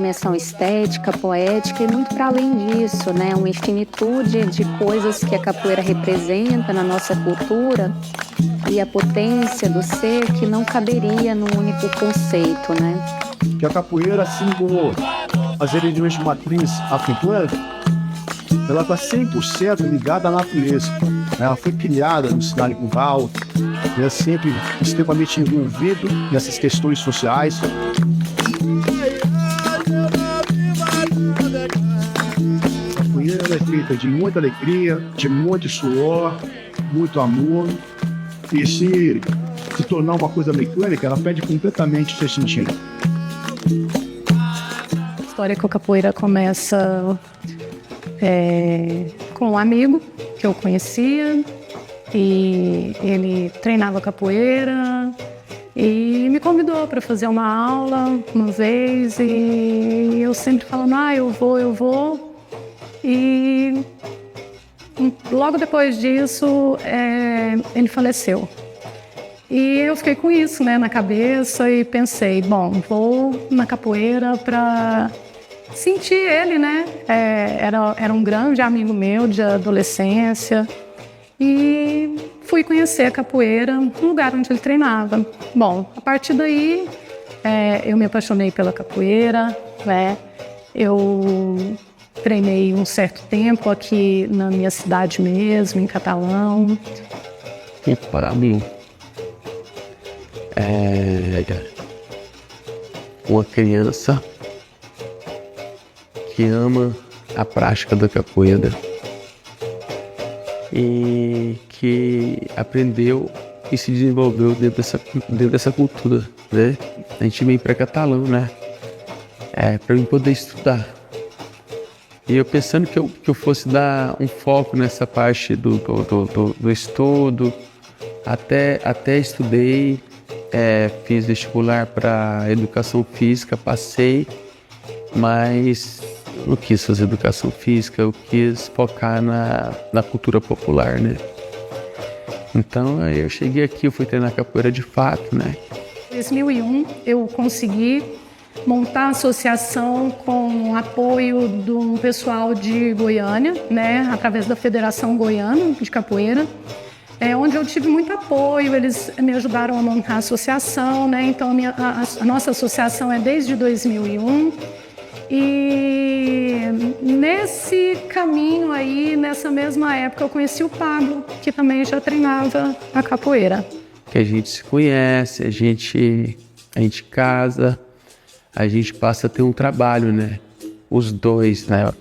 dimensão estética, poética e muito para além disso, né? Uma infinitude de coisas que a capoeira representa na nossa cultura e a potência do ser que não caberia num único conceito, né? Que a capoeira, assim como as religiões de matriz africana, ela está 100% ligada à natureza. Ela foi criada no cenário rural, é sempre extremamente envolvido nessas questões sociais. A capoeira é feita de muita alegria, de muito suor, muito amor. E se tornar uma coisa mecânica, ela perde completamente o seu sentido. A história com a capoeira começa com um amigo que eu conhecia, e ele treinava capoeira e me convidou para fazer uma aula uma vez, e eu sempre falando, eu vou. E logo depois disso, ele faleceu. E eu fiquei com isso, né, na cabeça e pensei, bom, vou na capoeira para sentir ele, né? Era um grande amigo meu de adolescência. E fui conhecer a capoeira no lugar onde ele treinava. Bom, a partir daí, eu me apaixonei pela capoeira, né? Eu treinei um certo tempo aqui na minha cidade mesmo, em Catalão. Para mim, uma criança que ama a prática da capoeira e que aprendeu e se desenvolveu dentro dessa cultura, né? A gente vem para Catalão, né? Para eu poder estudar. E eu pensando que eu fosse dar um foco nessa parte do estudo, até estudei, fiz vestibular para educação física, passei, mas eu não quis fazer educação física, eu quis focar na cultura popular, né? Então eu cheguei aqui, eu fui treinar capoeira de fato, né? Em 2001 eu consegui montar a associação com o apoio do pessoal de Goiânia, né? Através da Federação Goiana de Capoeira, onde eu tive muito apoio, eles me ajudaram a montar a associação, né? Então a nossa associação é desde 2001. E nesse caminho aí, nessa mesma época, eu conheci o Pablo, que também já treinava a capoeira. Que a gente se conhece, a gente casa, a gente passa a ter um trabalho, né? Os dois, né?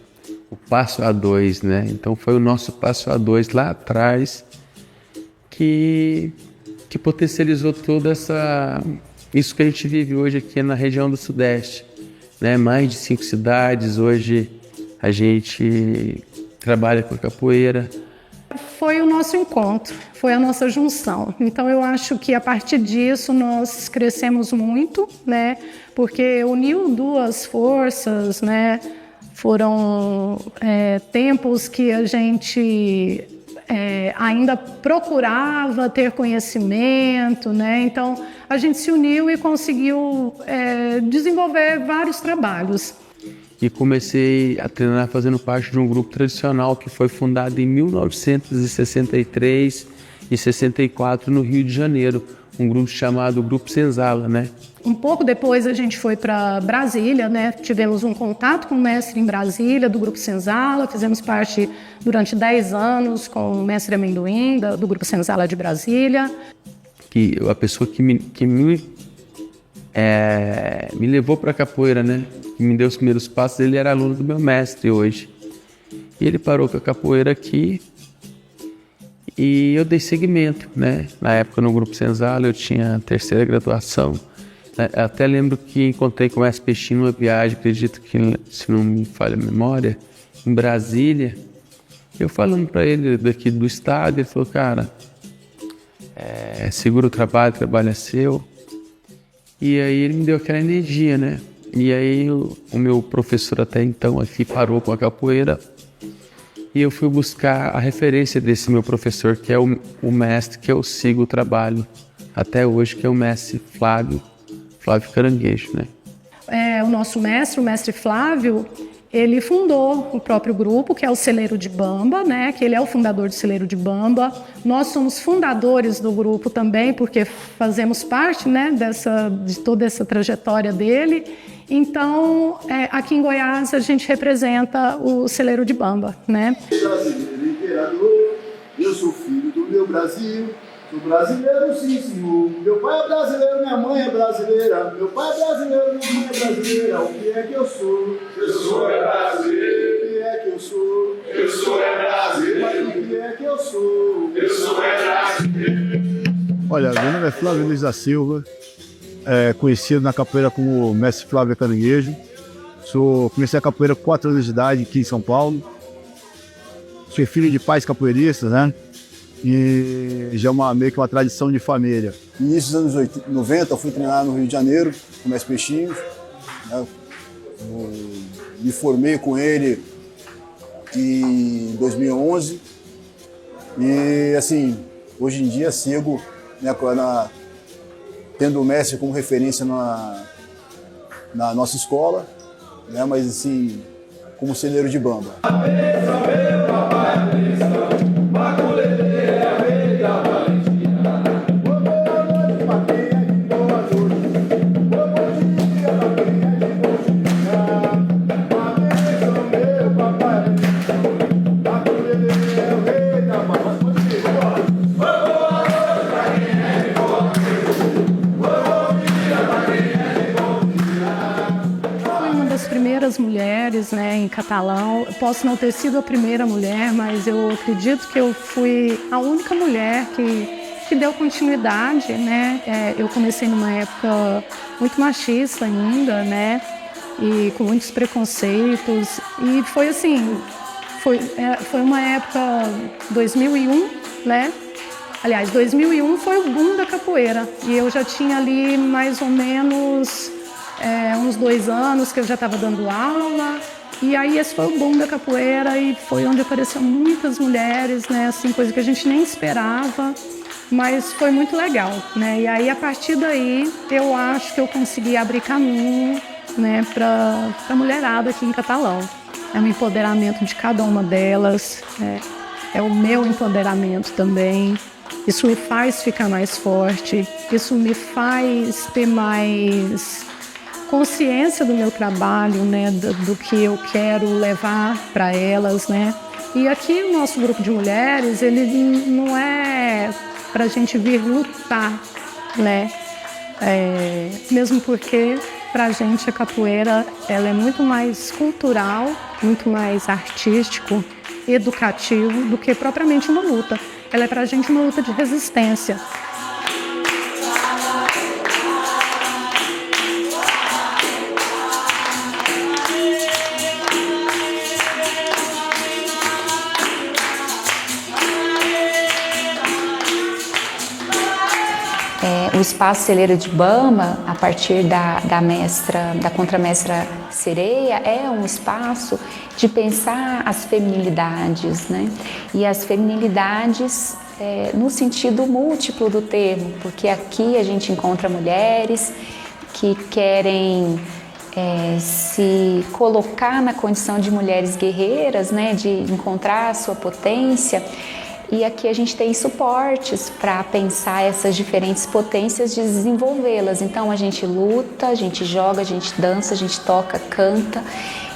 O passo a dois, né? Então foi o nosso passo a dois lá atrás que potencializou toda isso que a gente vive hoje aqui na região do Sudeste. Né, mais de 5 cidades, hoje a gente trabalha com capoeira. Foi o nosso encontro, foi a nossa junção. Então eu acho que a partir disso nós crescemos muito, né, porque uniu duas forças, né, foram tempos que a gente ainda procurava ter conhecimento, né? Então a gente se uniu e conseguiu desenvolver vários trabalhos. E comecei a treinar fazendo parte de um grupo tradicional que foi fundado em 1963 e 64 no Rio de Janeiro, um grupo chamado Grupo Senzala, né? Um pouco depois a gente foi para Brasília, né? Tivemos um contato com o mestre em Brasília, do Grupo Senzala, fizemos parte durante 10 anos com o mestre Amendoim, do Grupo Senzala de Brasília. Que a pessoa que me levou para a capoeira, né? Que me deu os primeiros passos, ele era aluno do meu mestre hoje. E ele parou com a capoeira aqui e eu dei seguimento, né? Na época no Grupo Senzala eu tinha a 3ª graduação. Até lembro que encontrei com o mestre Peixinho numa viagem, acredito que, se não me falha a memória, em Brasília. Eu falando para ele daqui do estado, ele falou, cara, segura o trabalho é seu. E aí ele me deu aquela energia, né? E aí o meu professor até então aqui parou com a capoeira e eu fui buscar a referência desse meu professor, que é o mestre que eu sigo o trabalho até hoje, que é o mestre Flávio Caranguejo, né? o nosso mestre, o mestre Flávio, ele fundou o próprio grupo, que é o Celeiro de Bamba, né? Que ele é o fundador do Celeiro de Bamba. Nós somos fundadores do grupo também, porque fazemos parte, né, de toda essa trajetória dele. Então, aqui em Goiás, a gente representa o Celeiro de Bamba, né? Brasileiro imperador, eu sou filho do meu Brasil. Sou brasileiro, sim, senhor. Meu pai é brasileiro, minha mãe é brasileira. Meu pai é brasileiro, minha mãe é brasileira. O que é que eu sou? Eu sou é brasileiro. O que é que eu sou? Eu sou é brasileiro. Mas o que é que eu sou? Eu sou é brasileiro. Olha, meu nome é Flávio Luiz da Silva, conhecido na capoeira como Mestre Flávio Caranguejo. Comecei a capoeira com 4 anos de idade aqui em São Paulo. Sou filho de pais capoeiristas, né? E já é meio que uma tradição de família. No início dos anos 90, eu fui treinar no Rio de Janeiro, com o Mestre Peixinhos. Né? Me formei com ele em 2011. E, assim, hoje em dia sigo, né, tendo o mestre como referência na nossa escola, né, mas, assim, como celeiro de bamba. Mulheres, né, em catalão. Eu posso não ter sido a primeira mulher, mas eu acredito que eu fui a única mulher que deu continuidade, né? Eu comecei numa época muito machista ainda, né? E com muitos preconceitos. E foi assim, foi uma época 2001, né? Aliás, 2001 foi o boom da capoeira. E eu já tinha ali mais ou menos uns 2 anos que eu já estava dando aula, e aí esse foi o boom da capoeira e foi onde apareceram muitas mulheres, né, assim, coisa que a gente nem esperava, mas foi muito legal, né, e aí a partir daí eu acho que eu consegui abrir caminho, né, para a mulherada aqui em Catalão. É um empoderamento de cada uma delas, é o meu empoderamento também. Isso me faz ficar mais forte, isso me faz ter mais consciência do meu trabalho, né, do que eu quero levar para elas, né. E aqui o nosso grupo de mulheres, ele não é para a gente vir lutar, né, mesmo porque para a gente a capoeira ela é muito mais cultural, muito mais artístico, educativo do que propriamente uma luta. Ela é para a gente uma luta de resistência. O espaço Celeiro de Bamba, a partir da contramestra Sereia, é um espaço de pensar as feminilidades, né? E as feminilidades no sentido múltiplo do termo, porque aqui a gente encontra mulheres que querem se colocar na condição de mulheres guerreiras, né? De encontrar a sua potência. E aqui a gente tem suportes para pensar essas diferentes potências, de desenvolvê-las. Então a gente luta, a gente joga, a gente dança, a gente toca, canta.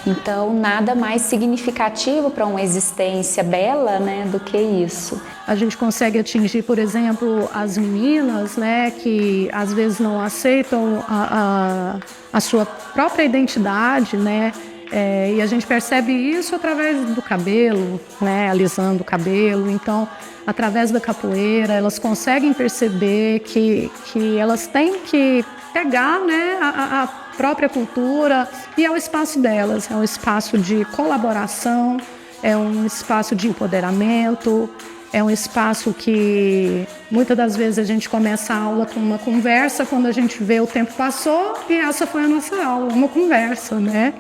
Então nada mais significativo para uma existência bela, né, do que isso. A gente consegue atingir, por exemplo, as meninas, né, que às vezes não aceitam a sua própria identidade, né? E a gente percebe isso através do cabelo, né, alisando o cabelo. Então, através da capoeira, elas conseguem perceber que elas têm que pegar, né, a própria cultura, e é o espaço delas, é um espaço de colaboração, é um espaço de empoderamento, é um espaço que muitas das vezes a gente começa a aula com uma conversa, quando a gente vê o tempo passou e essa foi a nossa aula, uma conversa, né?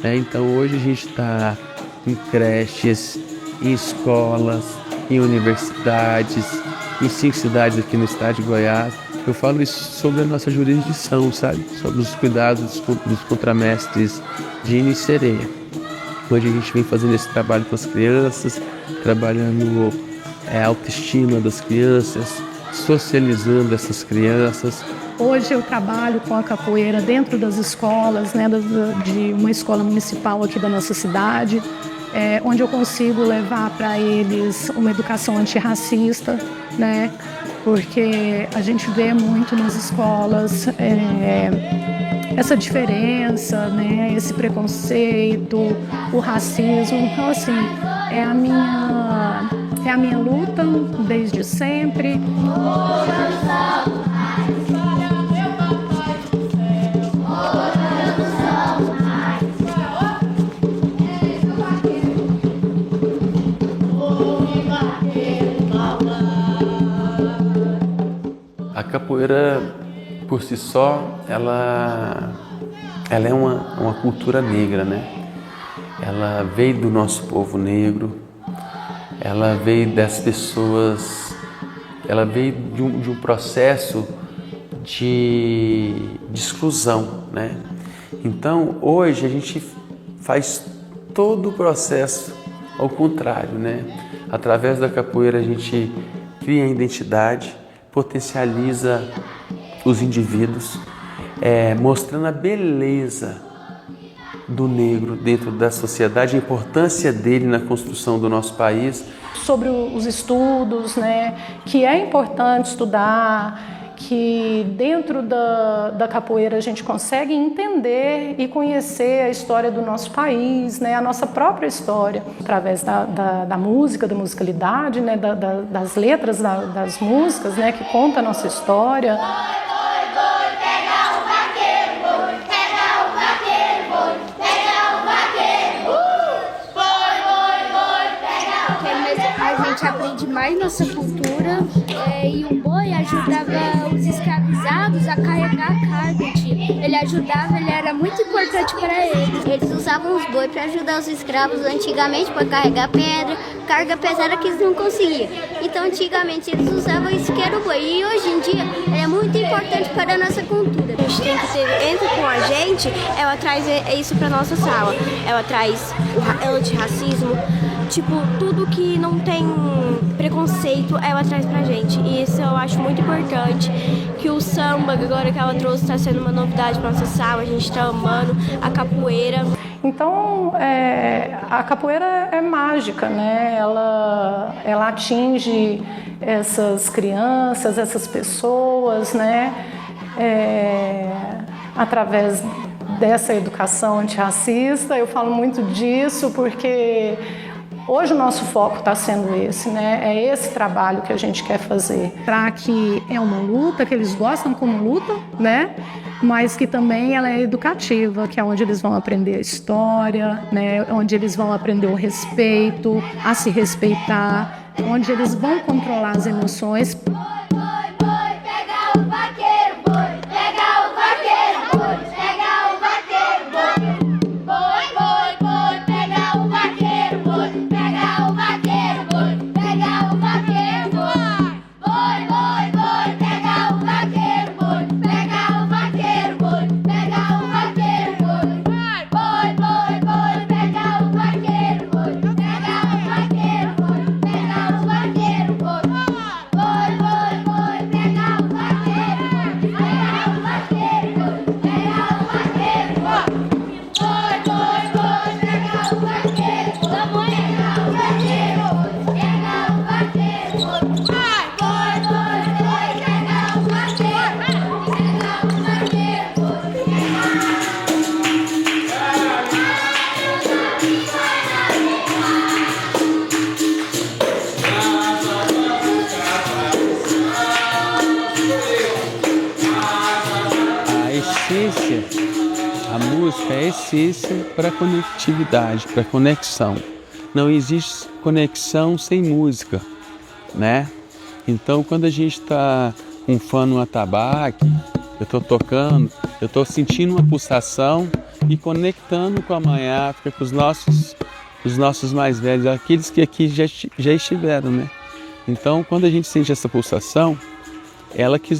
Então hoje a gente está em creches, em escolas, em universidades, em 5 cidades aqui no estado de Goiás. Eu falo isso sobre a nossa jurisdição, sabe? Sobre os cuidados dos contramestres Dini e Sereia. Hoje a gente vem fazendo esse trabalho com as crianças, trabalhando a autoestima das crianças, socializando essas crianças. Hoje eu trabalho com a capoeira dentro das escolas, né, de uma escola municipal aqui da nossa cidade, onde eu consigo levar para eles uma educação antirracista, né, porque a gente vê muito nas escolas essa diferença, né, esse preconceito, o racismo. Então, assim, é a minha luta desde sempre. A capoeira, por si só, ela é uma cultura negra, né? Ela veio do nosso povo negro, ela veio das pessoas, ela veio de um processo de exclusão, né? Então, hoje a gente faz todo o processo ao contrário, né? Através da capoeira a gente cria a identidade, potencializa os indivíduos, mostrando a beleza do negro dentro da sociedade, a importância dele na construção do nosso país. Sobre os estudos, né, que é importante estudar, que dentro da capoeira a gente consegue entender e conhecer a história do nosso país, né, a nossa própria história, através da música, da musicalidade, né, das letras das músicas, né, que conta a nossa história. A gente aprende mais nossa cultura e o boi ajudava os escravizados a carregar a carga. Ele ajudava, ele era muito importante para eles. Eles usavam os boi para ajudar os escravos antigamente para carregar pedra, carga pesada que eles não conseguiam. Então antigamente eles usavam isso que era o boi. E hoje em dia é muito importante para a nossa cultura. A gente tem que ter, entra com a gente, ela traz isso para nossa sala. Ela traz o antirracismo. Tipo, tudo que não tem preconceito, ela traz pra gente. E isso eu acho muito importante, que o samba, agora que ela trouxe, está sendo uma novidade pra nossa sala, a gente tá amando a capoeira. Então, a capoeira é mágica, né? Ela atinge essas crianças, essas pessoas, né? Através dessa educação antirracista. Eu falo muito disso porque hoje o nosso foco está sendo esse, né? É esse trabalho que a gente quer fazer. Para que é uma luta, que eles gostam como luta, né? Mas que também ela é educativa, que é onde eles vão aprender a história, né? Onde eles vão aprender o respeito, a se respeitar, onde eles vão controlar as emoções. A música é a essência para a conectividade, para a conexão. Não existe conexão sem música, né? Então, quando a gente está com um fã no atabaque, eu estou tocando, eu estou sentindo uma pulsação e conectando com a Mãe África, com os nossos mais velhos, aqueles que aqui já estiveram, né? Então, quando a gente sente essa pulsação, ela que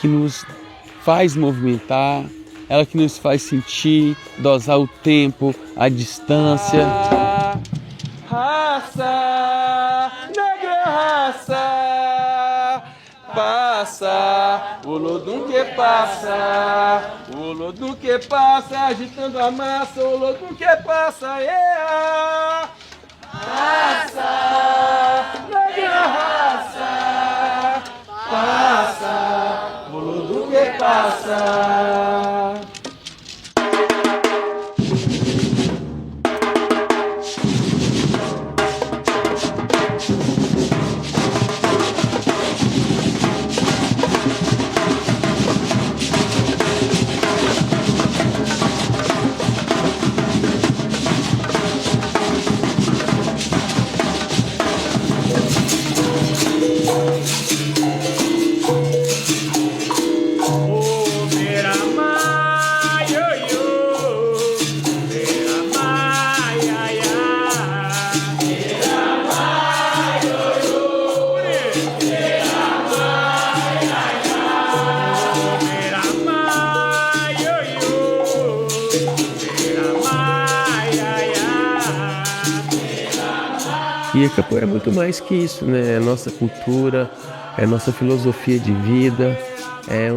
nos faz movimentar, ela que nos faz sentir, dosar o tempo, a distância. Raça, negra raça, passa, o Lodum que passa, o Lodum que passa, agitando a massa, o Lodum que passa, yeah! Raça, negra raça, passa, o Lodum que passa. E a capoeira é muito mais que isso, né? É nossa cultura, é nossa filosofia de vida, é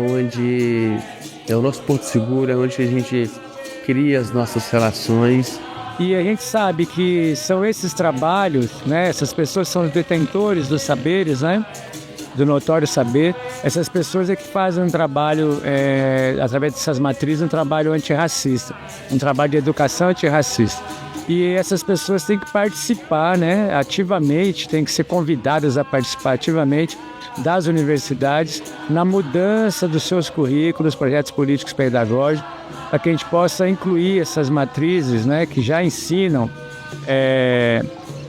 o nosso porto seguro, é onde a gente cria as nossas relações. E a gente sabe que são esses trabalhos, né? Essas pessoas são os detentores dos saberes, né? Do notório saber. Essas pessoas é que fazem um trabalho, através dessas matrizes, um trabalho antirracista, um trabalho de educação antirracista. E essas pessoas têm que participar, né, ativamente, têm que ser convidadas a participar ativamente das universidades na mudança dos seus currículos, projetos políticos pedagógicos, para que a gente possa incluir essas matrizes, né, que já ensinam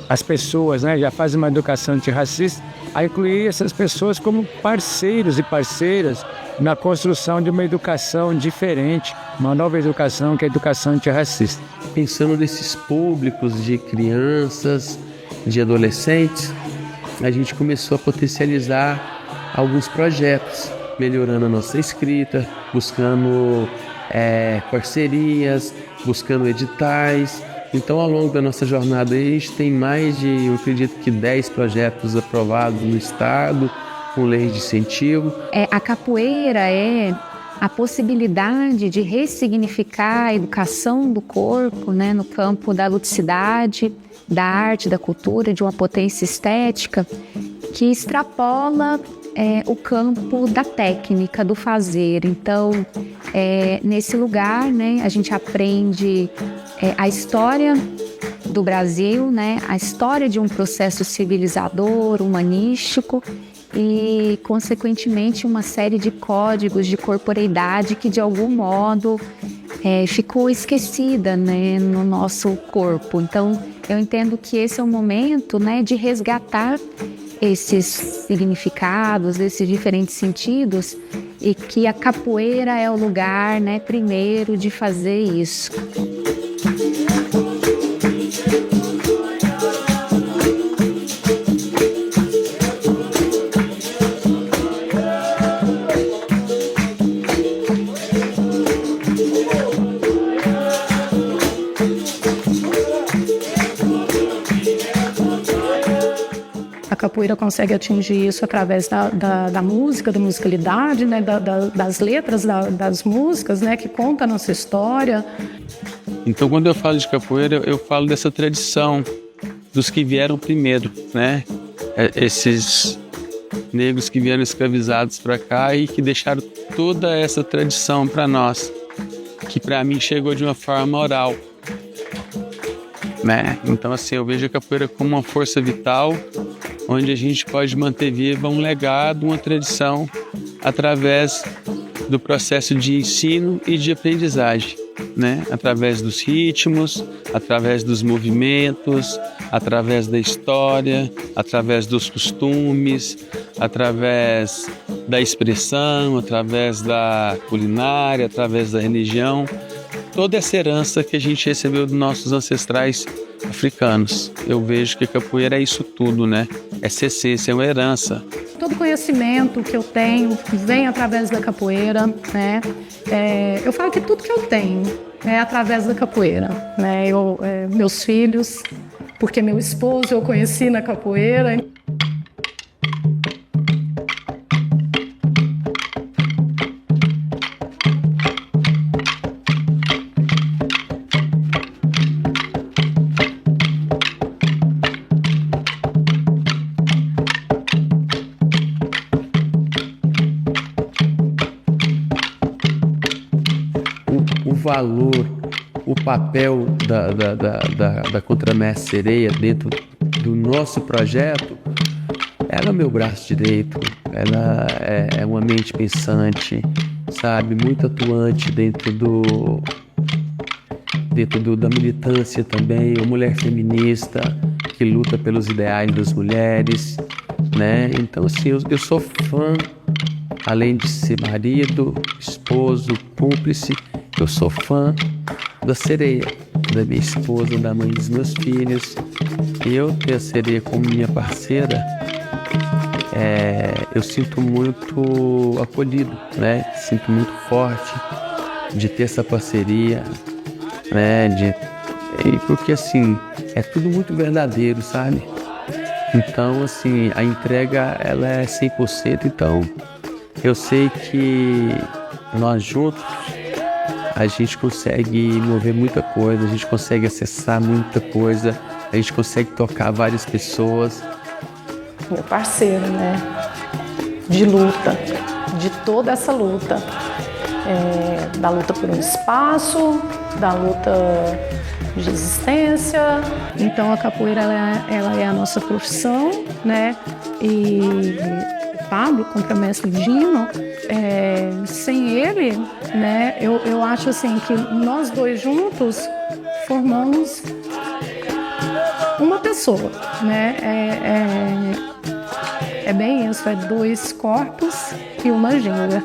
as pessoas, né, já fazem uma educação antirracista, a incluir essas pessoas como parceiros e parceiras na construção de uma educação diferente, uma nova educação que é a educação antirracista. Pensando nesses públicos de crianças, de adolescentes, a gente começou a potencializar alguns projetos, melhorando a nossa escrita, buscando parcerias, buscando editais. Então, ao longo da nossa jornada, a gente tem mais de, eu acredito que 10 projetos aprovados no estado, com leis de incentivo. A capoeira é a possibilidade de ressignificar a educação do corpo, né, no campo da ludicidade, da arte, da cultura, de uma potência estética que extrapola o campo da técnica, do fazer. Então, nesse lugar, né, a gente aprende a história do Brasil, né, a história de um processo civilizador, humanístico, e, consequentemente, uma série de códigos de corporeidade que, de algum modo, ficou esquecida, né, no nosso corpo. Então, eu entendo que esse é o momento, né, de resgatar esses significados, esses diferentes sentidos, e que a capoeira é o lugar, né, primeiro, de fazer isso. A capoeira consegue atingir isso através da música, da musicalidade, né, das letras das músicas, né, que conta a nossa história. Então, quando eu falo de capoeira, eu falo dessa tradição dos que vieram primeiro, né? Esses negros que vieram escravizados para cá e que deixaram toda essa tradição para nós, que para mim chegou de uma forma oral, né? Então, assim, eu vejo a capoeira como uma força vital, onde a gente pode manter viva um legado, uma tradição, através do processo de ensino e de aprendizagem, né? Através dos ritmos, através dos movimentos, através da história, através dos costumes, através da expressão, através da culinária, através da religião. toda essa herança que a gente recebeu dos nossos ancestrais africanos. Eu vejo que a capoeira é isso tudo, né? Essa essência, é uma herança. Todo conhecimento que eu tenho vem através da capoeira, né? Eu falo que tudo que eu tenho é através da capoeira, né? Meus filhos, porque meu esposo eu conheci na capoeira. O valor, o papel da Contramestre Sereia dentro do nosso projeto, ela é o meu braço direito, ela é uma mente pensante, sabe, muito atuante dentro da militância também, uma mulher feminista que luta pelos ideais das mulheres, né? Então, assim, eu sou fã, além de ser marido, esposo, cúmplice, eu sou fã da Sereia, da minha esposa, da mãe dos meus filhos. E eu ter a Sereia como minha parceira, eu sinto muito acolhido, né? Sinto muito forte de ter essa parceria, né? Porque assim, é tudo muito verdadeiro, sabe? Então, assim, a entrega, ela é 100%, então eu sei que nós juntos a gente consegue mover muita coisa, a gente consegue acessar muita coisa, a gente consegue tocar várias pessoas. Meu parceiro, né? De luta, de toda essa luta. Da luta por um espaço, da luta de existência. Então a capoeira ela é a nossa profissão, né? E Pablo, contramestre Dino, sem ele, né? Eu acho assim que nós dois juntos formamos uma pessoa, né? É bem isso, é dois corpos e uma ginga.